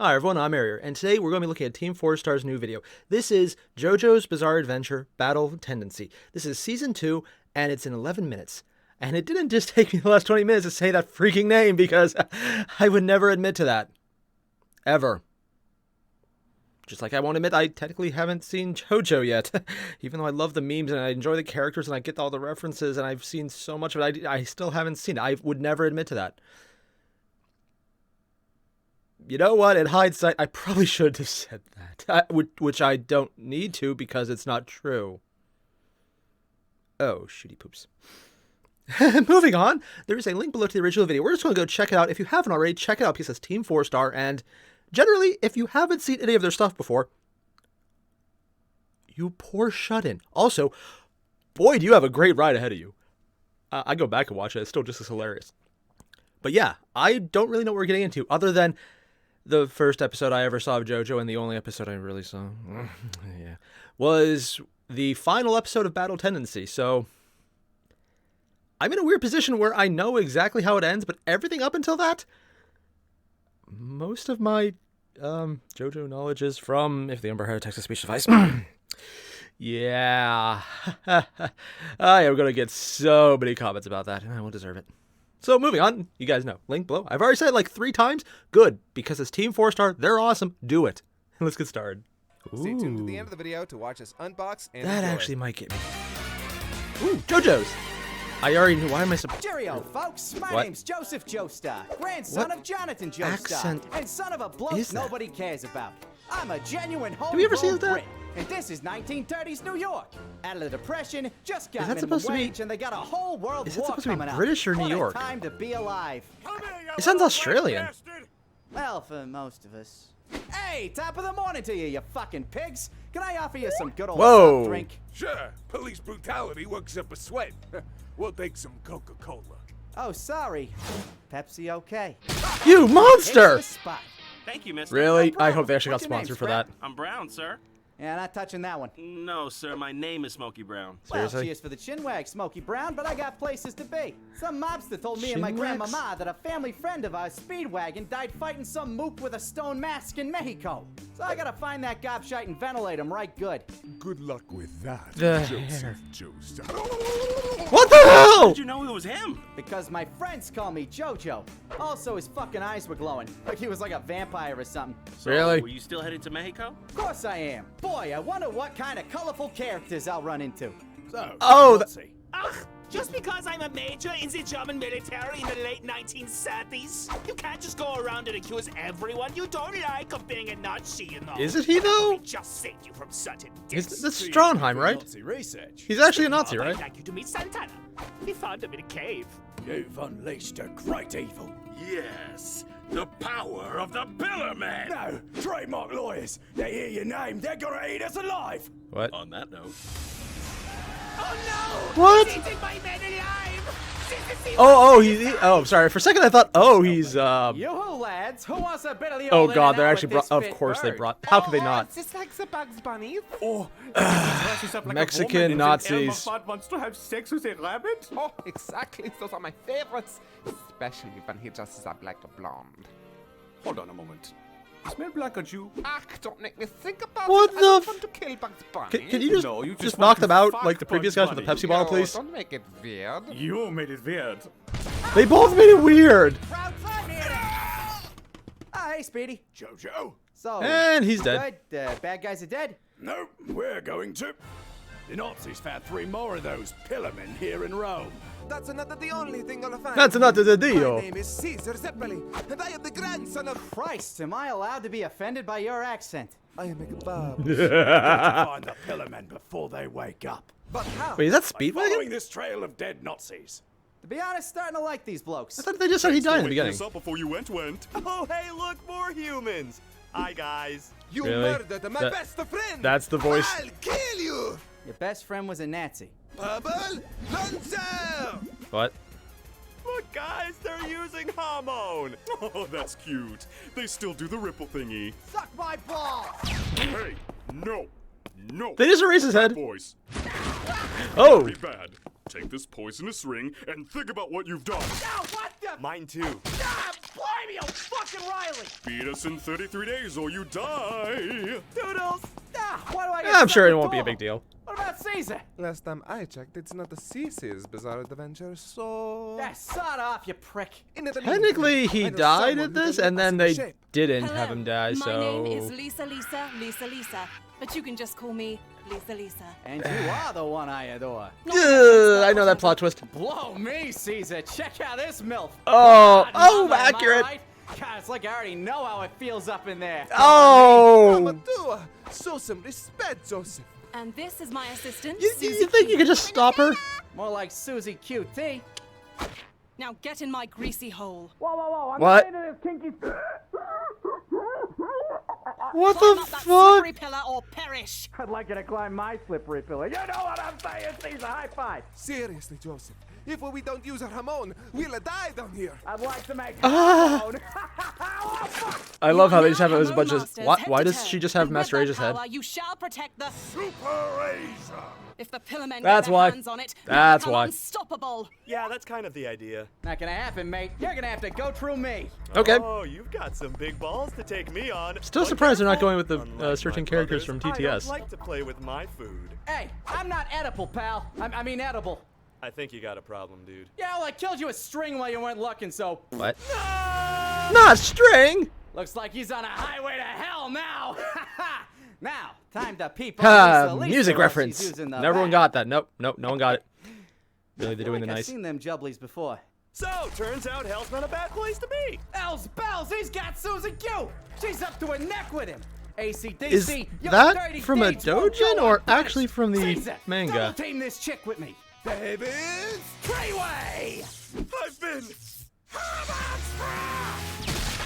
Hi everyone, I'm Airier, and today we're going to be looking at TeamFourStar's new video. This is Jojo's Bizarre Adventure Battle Tendency. This is Season 2, and it's in 11 minutes. And it didn't just take me the last 20 minutes to say that freaking name, because I would never admit to that. Ever. Just like I won't admit I technically haven't seen Jojo yet. Even though I love the memes and I enjoy the characters and I get all the references and I've seen so much of it, I still haven't seen it. I would never admit to that. You know what? In hindsight, I probably should have said that. Which I don't need to because it's not true. Oh, shooty poops. Moving on, there is a link below to the original video. We're just going to go check it out. If you haven't already, check it out because it's TeamFourStar. And generally, if you haven't seen any of their stuff before, you poor shut-in. Also, boy, do you have a great ride ahead of you. I go back and watch it. It's still just as hilarious. But yeah, I don't really know what we're getting into other than the first episode I ever saw of Jojo, and the only episode I really saw, yeah, was the final episode of Battle Tendency. So I'm in a weird position where I know exactly how it ends, but everything up until that, most of my Jojo knowledge is from If the Emperor Had a Text-to-Speech Device. Yeah. I am going to get so many comments about that, and I won't deserve it. So moving on, you guys know, link below. I've already said it like 3 times. Good, because it's TeamFourStar. They're awesome. Do it. Let's get started. Stay tuned to the end of the video to watch us unbox and that enjoy. actually might get me. Ooh, Jojo's. I already knew. Why am I surprised? Cheerio, folks. My name's Joseph Joestar, grandson of Jonathan Joestar, accent and son of a bloke nobody cares about. I'm a genuine homegrown Did we ever see that? Brit, and this is 1930s New York. Out of the Depression, just got that minimum supposed to be- wage, and they got a whole world Is that war supposed to be coming up. British or New What York? a time to be alive. It sounds Australian. Well, for most of us. Hey, top of the morning to you, you fucking pigs. Can I offer you some good old Whoa. soft drink? Sure, police brutality works up a sweat. We'll take some Coca-Cola. Oh, sorry. Pepsi okay. You monster! Hit the spot. Thank you, mister. Really? No I hope they actually got What's your name, sponsored for that. Scrap? I'm Brown, sir. Yeah, not touching that one. No, sir, my name is Smokey Brown. Seriously? Well, cheers for the chinwag, Smokey Brown, but I got places to be. Some mobster told me and my Chinwags? grandmama that a family friend of ours, Speedwagon, died fighting some mook with a stone mask in Mexico. So I gotta find that gobshite and ventilate him right good. Good luck with that, The Joseph hair. Joestar. What the How hell? did you know it was him? Because my friends call me Jojo. Also, his fucking eyes were glowing, like he was like a vampire or something. So, Really? Were you still headed to Mexico? Of course I am. Boy, I wonder what kind of colorful characters I'll run into. So, Oh, let's see. Ugh, just because I'm a major in the German military in the late 1930s, you can't just go around and accuse everyone you don't like of being a Nazi, you know. Is it he, though? We just saved you from certain deaths. That's Stronheim, right? Nazi research. He's actually a Nazi, I'd right? like you to meet Santana. We found him in a cave. You've unleashed a great evil. Yes, the power of the Pillar Man! No, trademark lawyers. They hear your name, they're gonna eat us alive. What? On that note, Oh no! What? He's eating my men alive! Oh, sorry. For a second I thought, he's, Yoo-hoo, lads. Who wants a bit of the oh old god, in they're and out actually with this brought, of fit course they bird? brought, how could they not? Just like the Bugs Bunny. Or Mexican Nazis. wants to have sex with a rabbit? Oh, exactly. Those are my favorites. Especially when he dresses up like a blonde. hold on a moment. Smell like a Jew? Ach, don't make me think about What it. the I don't f- want to kill Bugs Bunny. Can you just, No, you just just knock want them to out fuck like the previous guys with the Bugs Pepsi bottle, Yo, please? Don't make it weird. You made it weird. They both made it weird. Proud son here. Ah, hey, Speedy. Jojo? So, And he's dead. good. Bad guys are dead. No, we're going to. The Nazis found 3 more of those pillarmen here in Rome. That's not the only thing I'll find. That's not the My deal. name is Caesar Zeppeli, and I am the grandson of... Christ, am I allowed to be offended by your accent? I am a kebab. To find the pillarmen before they wake up. But how? Wait, is that Following Speedwagon? this trail of dead Nazis. To be honest, starting to like these blokes. I thought they just said he died in the beginning. up before you went. Oh, hey, look, more humans. Hi, guys. You Really? murdered my That- best friend. That's the voice. I'll kill you. Your best friend was a Nazi. Bubble Lonzo. What? Look, guys, they're using hormone. Oh, that's cute. They still do the ripple thingy. Suck my balls! Hey, no. No. They just erased his head. Boys, Oh, be bad. take this poisonous ring and think about what you've done. Oh, what the? Mine too. Ah, blimey, oh fucking Riley! Beat us in 33 days or you die. Doodles! Ah, why do I get I'm sure it stuck won't be a with big deal. What about Caesar? Last time I checked, it's not the CC's bizarre adventure, so... Yeah, sod off, you prick. In the Technically, he I know died someone at who this, can and then make us they in shape. didn't Hello, have him die, my name is so... Lisa, but you can just call me Lisa. And you are the one I adore. I know that plot twist. Blow me, Caesar. Check out this MILF. Oh, God, oh, mama, am I accurate. right? God, it's like I already know how it feels up in there. Oh! Matua, show some respect, Joseph. And this is my assistant, You Susie think you Q. could just stop her? More like Susie QT. Now get in my greasy hole. Whoa, whoa, whoa. I'm What? not into this kinky... What Climb the up that fuck? slippery pillar or perish. I'd like you to climb my slippery pillar. You know what I'm saying, Caesar. High five. Seriously, Joseph, if we don't use our Ramon, we'll die down here. I'd like to make Ah. oh, fuck. I love how they You just are have it now as a bunch of... Masters, Why, head why to does toe. she just have And Master with that Asia's head? power, you shall protect the... Super Asia. If the Pillarmen That's get their why. hands on it, That's they'll why. become unstoppable. Yeah, that's kind of the idea. Not gonna happen, mate. You're gonna have to go through me. Okay. Oh, you've got some big balls to take me on. Still But surprised they're not careful. going with the Unlike certain my characters brothers, from I TTS. don't like to play with my food. Hey, I'm not edible, pal. I mean edible. I think you got a problem, dude. Yeah, well, I killed you with string while you weren't looking, so... What? Not string! Looks like he's on a highway to hell now. Now, time to peep. Ha! Lisa Music while she's reference. using the Everyone back. got that. Nope, nope, no one got it. Really, they're I feel doing like the I've nice. seen them jubblies before. So, turns out hell's not a bad place to be. Bells, bells, he's got Susan Q. She's up to her neck with him. ACDC, Is your that dirty from a deeds won't doujin go or unpunished. actually from the Caesar, manga? double team this chick with me. Babies! Treyway! I've been.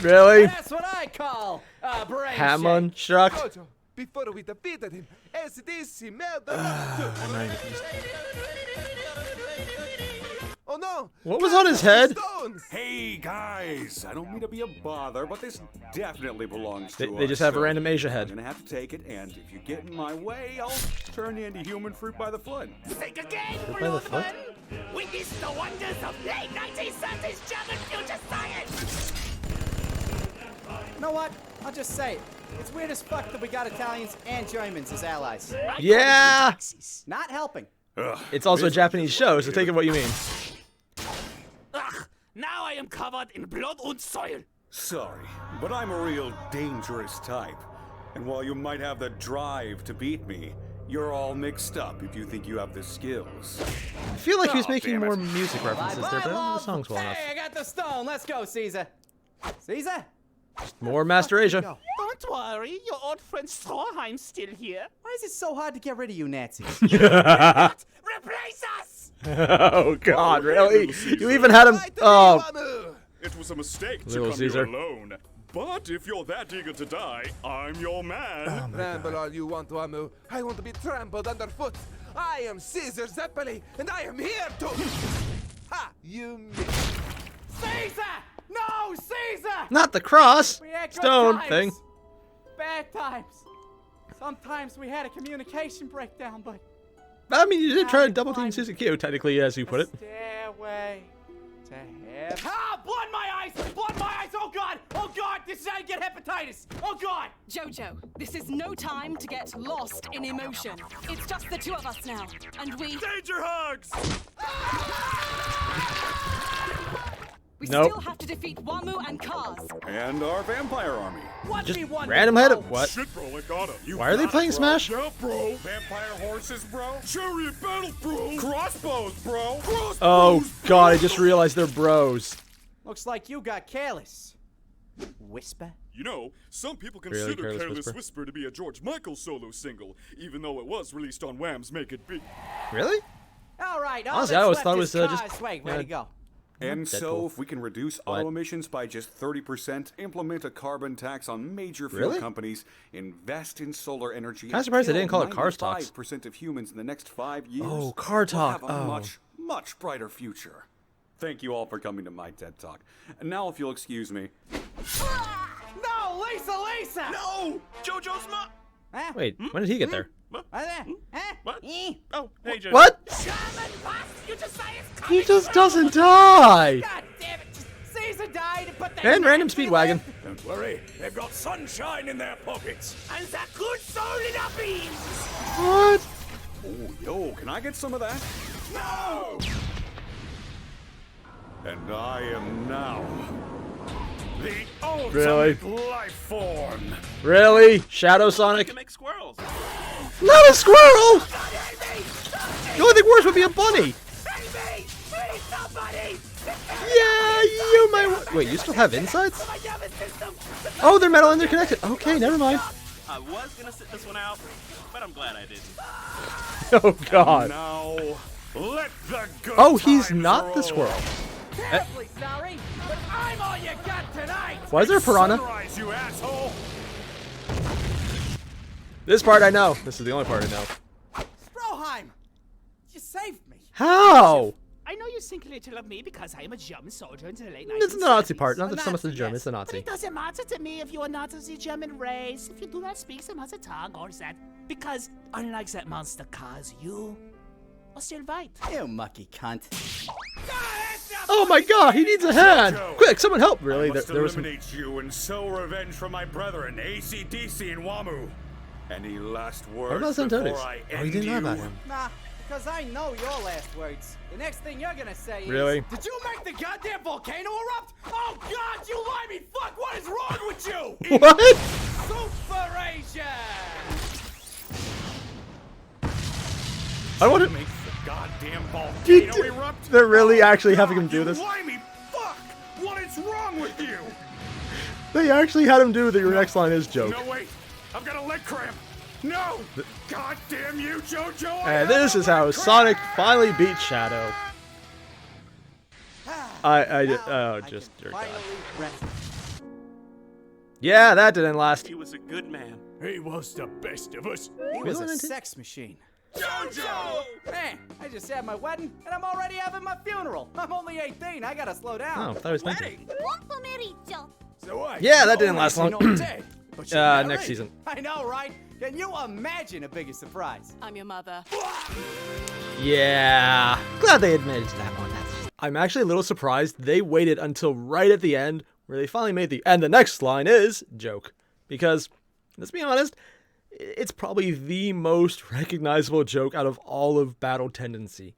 Really? That's what I call a brain Hammond shake. struck? Jojo, before we defeated him, ACDC made the Oh no! What was on his head? Stones! Hey guys, I don't mean to be a bother, but this definitely belongs to us. They just have a so random Asia I'm head. gonna have to take it, and if you get in my way, I'll turn you into human fruit by the foot. Think again, by the foot? Witness the wonders of late 1930s German future science. You know what? I'll just say it. It's weird as fuck that we got Italians and Germans as allies. Yeah! Not helping. Ugh, It's also a Japanese show, so take it what you mean. Ugh, now I am covered in blood and soil. sorry, but I'm a real dangerous type. And while you might have the drive to beat me, you're all mixed up if you think you have the skills. I feel like he was Oh, making damn it. more music references there, but I don't know the songs well enough. Hey, I got the stone. Let's go, Caesar. Caesar? More Master Asia. Don't worry, your old friend Stroheim's still here. Why is it so hard to get rid of you Nazis? Replace us! Oh God, really? Caesar. You even had him. Oh, Mamu! It was a mistake to Little come Caesar. here alone. But if you're that eager to die, I'm your man. Ramble all you want, Wamu. I want to be trampled underfoot. I am Caesar Zeppeli, and I am here to... Ha! You missed. Caesar! No, Caesar! not the cross. We had good Stone times. thing. Bad times. Sometimes we had a communication breakdown, but I mean, you did try to Now double team fine. Susie Q, technically, as you put it. Stairway to heaven. Ah! Blood in my eyes! Blood in my eyes! Oh God! Oh God! This is how you get hepatitis! Oh God! Jojo, this is no time to get lost in emotion. It's just the two of us now, and we Danger hugs! Nope. still have to defeat Wamu and Kaz. And our vampire army. What Just me one random head of what? Shit, bro, I got him. You Why are they got it, playing bro. Smash? Yeah, bro. Vampire horses, bro. Chariot battle, bro. Crossbows, bro. Crossbows, Oh God, I just realized they're bros. Looks like you got careless. Whisper. You know, some people Really, consider Careless Careless Whisper? Whisper to be a George Michael solo single, even though it was released on Wham's Make It Big. Really? All right. All Honestly, that's I always left thought it is was, just, Kaz. Wait, where'd he go? And so, Deadpool. if we can reduce What? auto emissions by just 30%, implement a carbon tax on major fuel Really? companies, invest in solar energy, Kinda surprised they and didn't call it kill Cars Talks. 95% of humans in the next 5 years, Oh, Car Talk. we'll have a Oh. much, much brighter future. Thank you all for coming to my TED Talk. And now, if you'll excuse me, No, Lisa! No! Jojo's mom! Huh? Wait, when did he get there? Right there. Huh? What? Eh? Oh, hey, Jojo. What? German boss, you just say it's He just doesn't die. God damn it! Caesar died and put the And random Nazi Speedwagon. with- Don't worry, they've got sunshine in their pockets. And the good soul in the beans. What? Oh, yo, can I get some of that? No! And I am now The ultimate Really? life form. Really? Shadow You Sonic? can make squirrels. Not a squirrel! The only thing worse would be a bunny. Save me! Please, somebody! Yeah, you might. Wait, you still have insides? My nervous system! Oh, they're metal and they're connected. Okay, never mind. I was gonna sit this one out, but I'm glad I didn't. Oh God. now. Let the good Oh, he's times not the roll. squirrel. Terribly sorry, but I'm all you got tonight. Why is there a piranha? Sunrise, you asshole! This part I know. This is the only part I know. Stroheim, you saved me. How? I know you think little of me because I am a German soldier in the late 1970s. It's the Nazi part, not A so much the Nazi, German. yes. It's the But Nazi. it doesn't matter to me if you are not of the German race, if you do not speak the mother tongue or that, because unlike that monster cars, you are still white. You mucky cunt. Oh my God, he needs a hand. Jojo. Quick, someone help! I Really? must There was some. eliminate you and sow revenge for my brethren, AC/DC and Wamu. Any last What words about before Santonis? I Oh, you end didn't know about you? him. Nah, because I know your last words. The next thing you're gonna say Really? is, "Did you make the goddamn volcano erupt? Oh God, you limey fuck! What is wrong with you?" What? Super Asian. I want to. Make the goddamn He volcano did- erupt. They're really Oh, actually having him God, do you this. Limey fuck! What is wrong with you? They actually had him do the your next line is joke. No, wait. I've got a leg cramp. No! God damn you, Jojo! I And have this a is how leg Sonic cramp! finally beat Shadow. Now oh, I just can dear God. finally rest. Yeah, that didn't last. He was a good man. He was the best of us. He was a Really? sex machine. Jojo! Man, I just had my wedding, and I'm already having my funeral. I'm only 18. I gotta slow Oh, down. I thought I was thinking. So what? Yeah, that didn't last long. Always dead, but you're Next married. season. I know, right? Can you imagine a bigger surprise? I'm your mother. Yeah. Glad they admitted to that one. I'm actually a little surprised they waited until right at the end where they finally made the and the next line is joke. Because, let's be honest, it's probably the most recognizable joke out of all of Battle Tendency.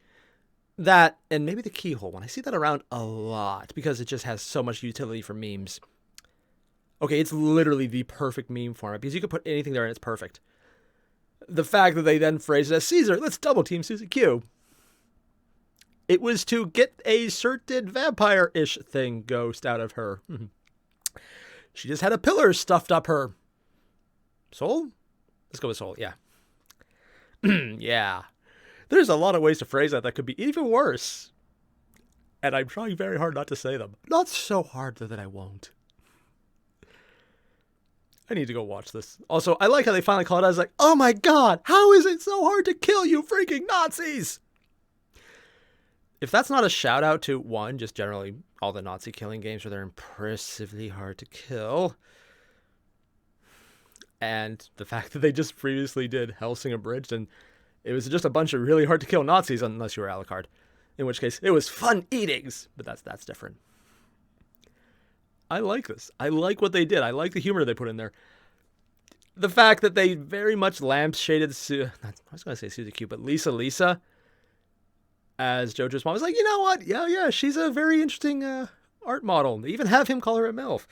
That, and maybe the keyhole one. I see that around a lot because it just has so much utility for memes. Okay, it's literally the perfect meme format because you could put anything there and it's perfect. The fact that they then phrased it as Caesar, let's double team Susie Q. It was to get a certain vampire-ish thing ghost out of her. She just had a pillar stuffed up her soul? Let's go with soul, yeah. Yeah. There's a lot of ways to phrase that could be even worse. And I'm trying very hard not to say them. Not so hard though that I won't. I need to go watch this. Also, I like how they finally called it out. I was like, oh my God, how is it so hard to kill you freaking Nazis? If that's not a shout out to one, just generally all the Nazi killing games where they're impressively hard to kill. And the fact that they just previously did Helsing Abridged and it was just a bunch of really hard to kill Nazis unless you were Alucard. In which case, it was fun eatings, but that's different. I like this. I like what they did. I like the humor they put in there. The fact that they very much lampshaded I was going to say Suzy Q, but Lisa as Jojo's mom. I was like, you know what? Yeah, she's a very interesting art model. They even have him call her a MILF.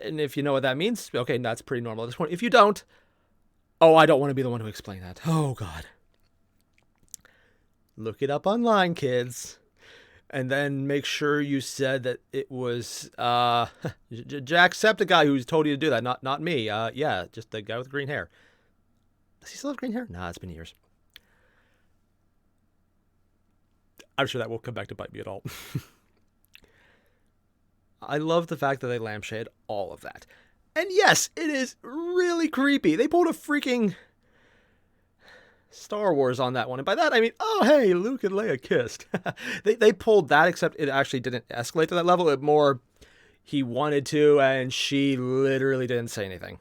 And if you know what that means, okay, that's pretty normal at this point. If you don't, oh, I don't want to be the one to explain that. Oh, God. Look it up online, kids. And then make sure you said that it was Jacksepticeye who's told you to do that, not me. Yeah, just the guy with the green hair. Does he still have green hair? Nah, it's been years. I'm sure that won't come back to bite me at all. I love the fact that they lampshade all of that. And yes, it is really creepy. They pulled a freaking Star Wars on that one. And by that, I mean, oh, hey, Luke and Leia kissed. they pulled that, except it actually didn't escalate to that level. It more, he wanted to, and she literally didn't say anything.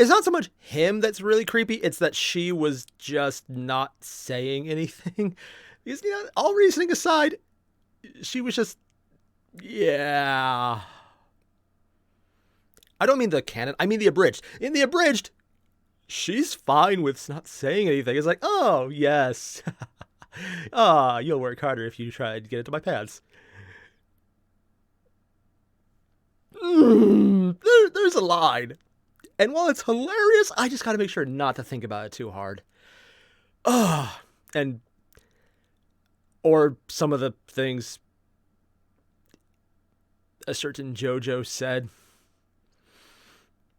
It's not so much him that's really creepy, it's that she was just not saying anything. Because, you know, all reasoning aside, she was just, yeah. I don't mean the canon, I mean the abridged. In the abridged, she's fine with not saying anything. It's like, oh, yes. Ah, you'll work harder if you try to get into my pants. There's a line. And while it's hilarious, I just gotta make sure not to think about it too hard. Or some of the things a certain Jojo said.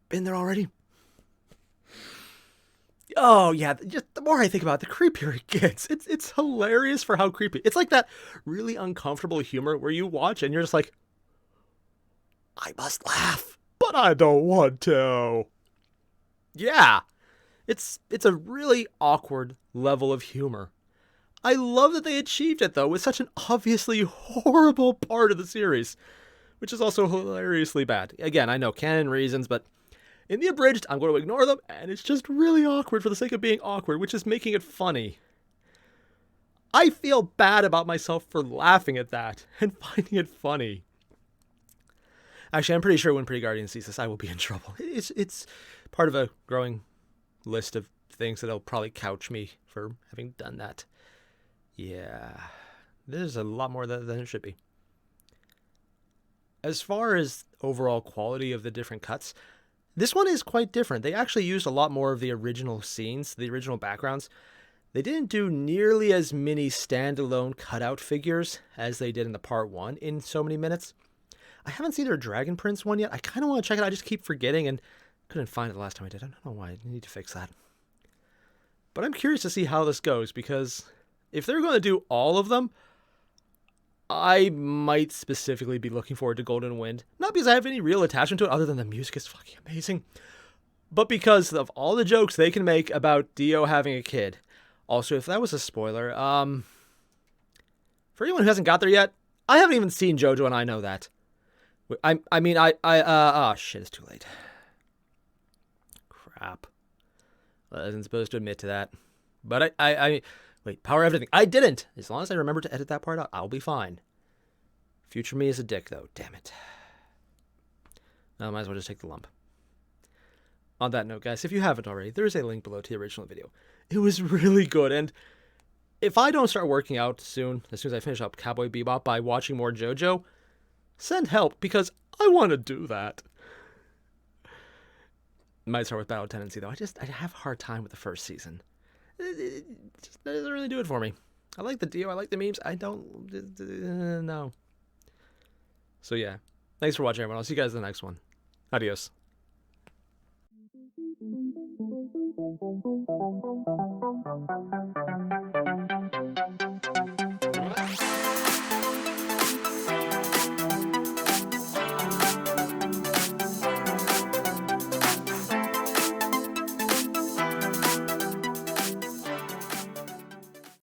Been there already? Oh, yeah, just the more I think about it, the creepier it gets. It's hilarious for how creepy. It's like that really uncomfortable humor where you watch and you're just like, I must laugh, but I don't want to. Yeah, it's a really awkward level of humor. I love that they achieved it, though, with such an obviously horrible part of the series, which is also hilariously bad. Again, I know canon reasons, but in the abridged, I'm going to ignore them, and it's just really awkward for the sake of being awkward, which is making it funny. I feel bad about myself for laughing at that and finding it funny. Actually, I'm pretty sure when Pretty Guardian sees this, I will be in trouble. It's part of a growing list of things that'll probably couch me for having done that. Yeah, there's a lot more than it should be. As far as overall quality of the different cuts, this one is quite different. They actually used a lot more of the original scenes, the original backgrounds. They didn't do nearly as many standalone cutout figures as they did in the part 1 in so many minutes. I haven't seen their Dragon Prince one yet. I kind of want to check it out. I just keep forgetting and couldn't find it the last time I did. I don't know why. I need to fix that. But I'm curious to see how this goes, because if they're going to do all of them, I might specifically be looking forward to Golden Wind. Not because I have any real attachment to it, other than the music is fucking amazing, but because of all the jokes they can make about Dio having a kid. Also, if that was a spoiler, for anyone who hasn't got there yet, I haven't even seen Jojo, and I know that. Oh shit, it's too late. Crap. I wasn't supposed to admit to that. But wait, power everything. I didn't! As long as I remember to edit that part out, I'll be fine. Future me is a dick, though. Damn it. I might as well just take the lump. On that note, guys, if you haven't already, there is a link below to the original video. It was really good, and if I don't start working out soon as I finish up Cowboy Bebop by watching more Jojo, send help, because I want to do that. Might start with Battle Tendency, though. I have a hard time with the first season. It just doesn't really do it for me. I like the Dio, I like the memes. I don't no. So yeah, thanks for watching, everyone. I'll see you guys in the next one. Adios.